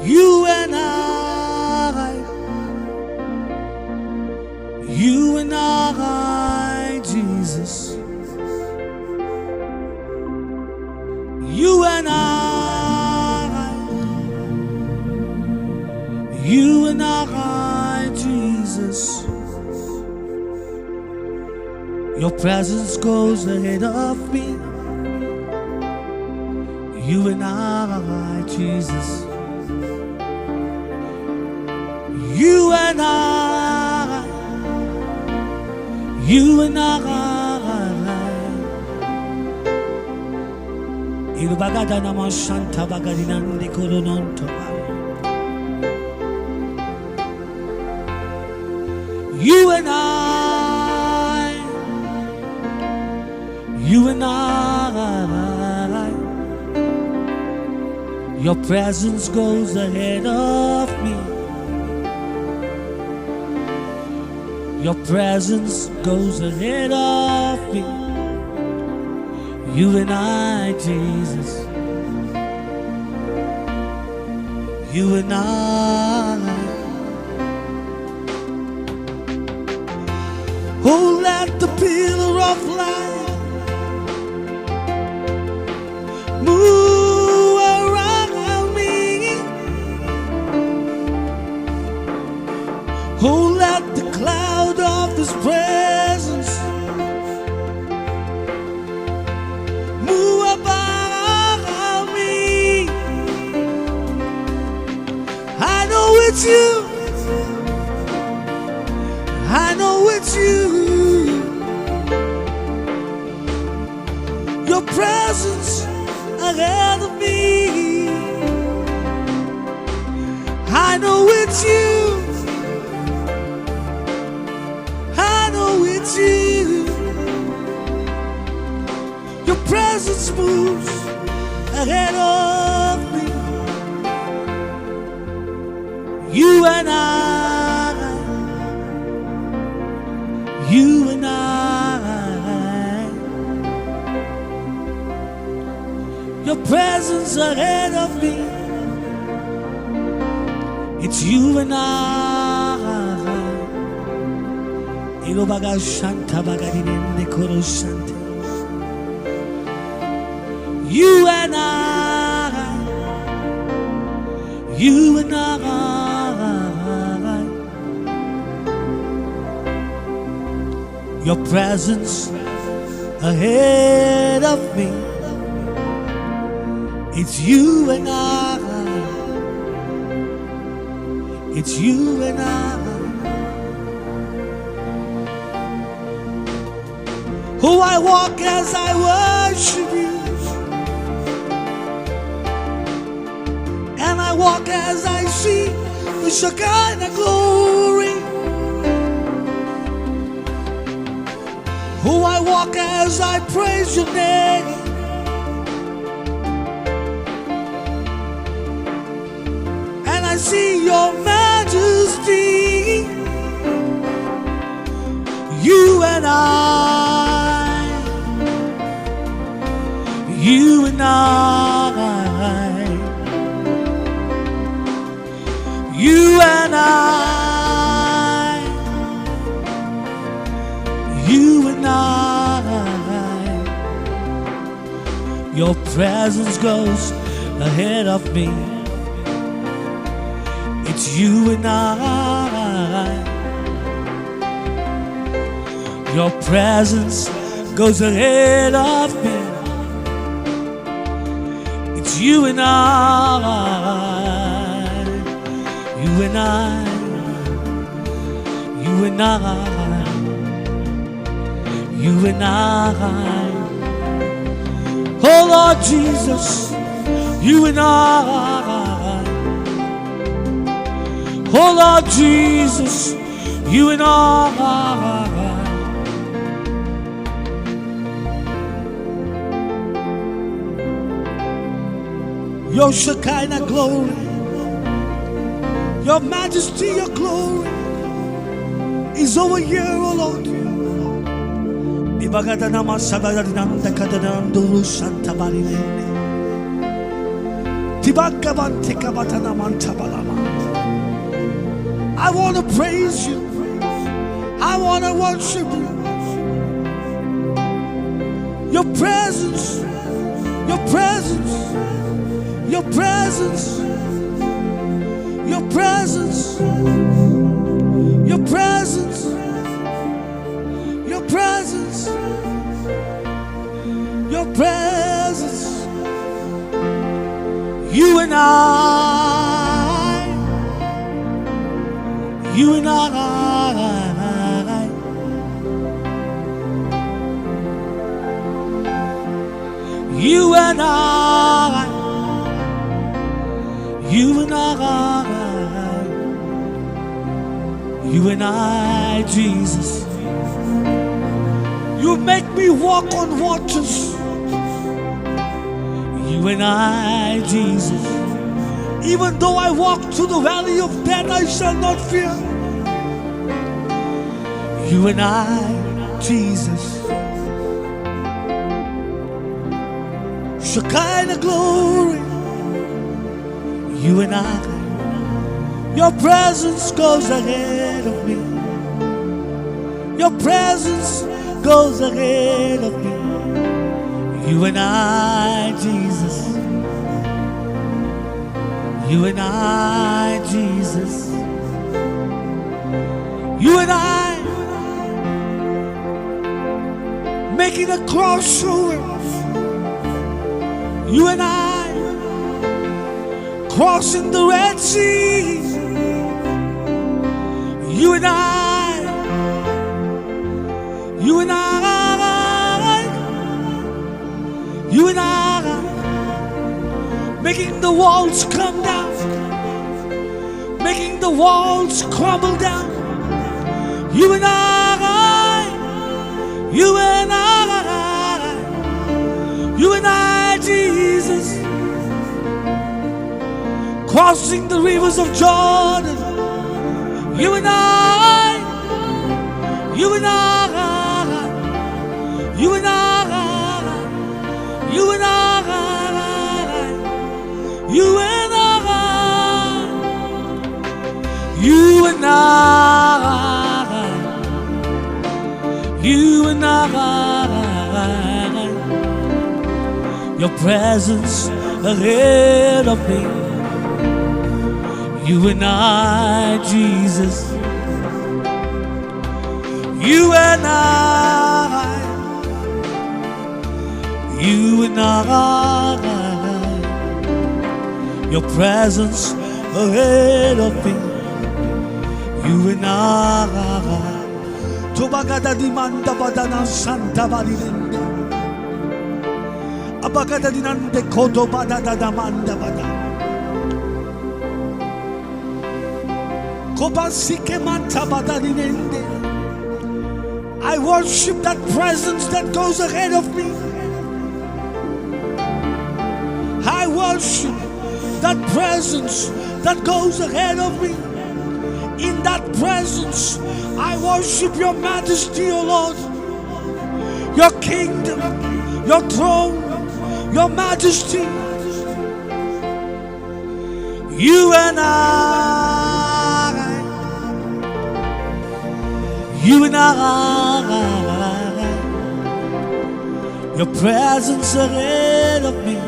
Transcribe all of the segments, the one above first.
You and I, Jesus. You and I, Jesus. Your presence goes ahead of me. You and I, Jesus. You and I. Irubagada nama shanta bagadinandi korononto. You and I. Your presence goes ahead of me. Your presence goes ahead of me. You and I, Jesus. You and I. Oh, let the pillar of light move around me. Oh, let the cloud of His presence move about me. I know it's you. I know it's you. Your presence ahead of me. I know it's you. I know it's you. Your presence moves ahead of me. You and I. You and I. Your presence ahead of me. It's you and I. Ilobaga shanta bagadinende koro shante. You and I. You and I. Your presence ahead of me. It's you and I. It's you and I. Oh, I walk as I worship you, and I walk as I see the Shekinah glory. Oh, I walk as I praise your name, and I see your majesty. You and I. You and I. You and I. You and I. Your presence goes ahead of me. It's you and I. Your presence goes ahead of me. It's you and I. You and I. You and I. You and I. Oh Lord Jesus, you and I. Oh Lord Jesus, you and I. Your Shekinah glory, your majesty, your glory is over here, oh Lord. I want to praise you. I want to worship you. Your presence, your presence, your presence, your presence, your presence, your presence, your presence. You and I, you and I, you and I, you and I, you and I, Jesus. You make me walk on waters. You and I, Jesus. Even though I walk through the valley of death, I shall not fear. You and I, Jesus. Shekinah glory. You and I. Your presence goes ahead of me. Your presence goes ahead of me. You and I, Jesus. You and I, Jesus. You and I, making a crossroads. You and I, crossing the Red Sea. You and I, you and I, you and I, making the walls come down, making the walls crumble down. You and I, you and I, you and I, Jesus, crossing the rivers of Jordan. You and I, you and I, you and I, you and I, you and I, you and I, you and I, your presence ahead of me. You and I, Jesus. You and I, you and I, your presence ahead of me. You and I. Tubagada dimanda badana santa barilende. Abagada dinande kodo badada damanda bada. Kobasike manta badarinende. I worship that presence that goes ahead of me. I worship that presence that goes ahead of me. In that presence, I worship your majesty, O Lord. Your kingdom, your throne, your majesty. You and I, you and I, your presence ahead of me.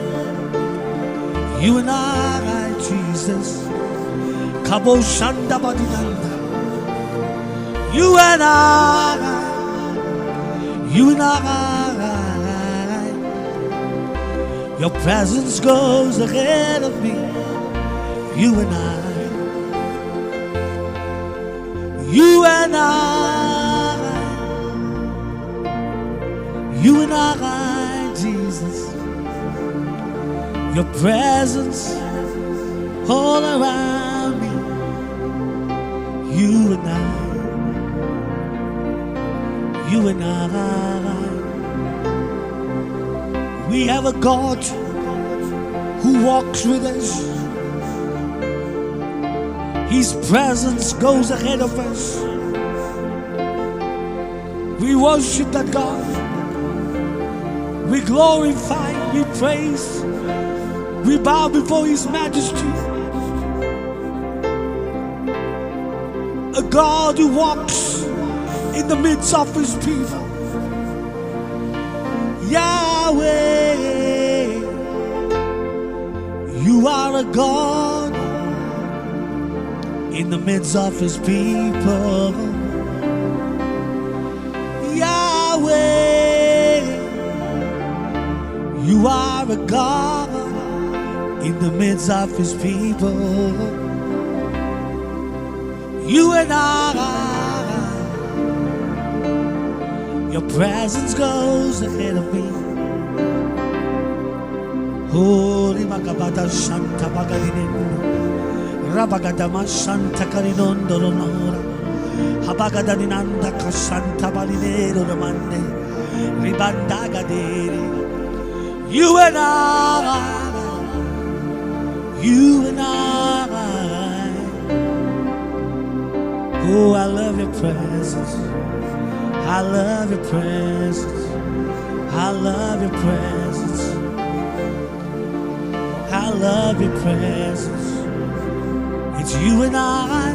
You and I, Jesus. Kabo Shanda Badinanda. You and I, you and I, your presence goes ahead of me. You and I, you and I, you and I, Jesus. Your presence all around me. You and I, you and I. We have a God who walks with us. His presence goes ahead of us. We worship that God. We glorify, we praise. We bow before His majesty. A God who walks in the midst of His people. Yahweh, you are a God in the midst of His people. Yahweh, you are a God in the midst of His people. You and I, your presence goes ahead of me. Holy Magabata Shanta Bagadin, Rabagadama Santa Carinondo Ronora, Habagadananda Casanta Balinero Romande, Ribandagadere. You and I, you and I. Oh, I love your presence. I love your presence. I love your presence. I love your presence. It's you and I.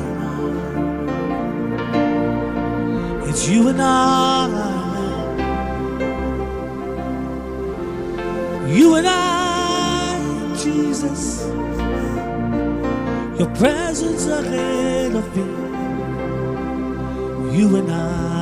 It's you and I. You and I, Jesus. Your presence ahead of me. You and I.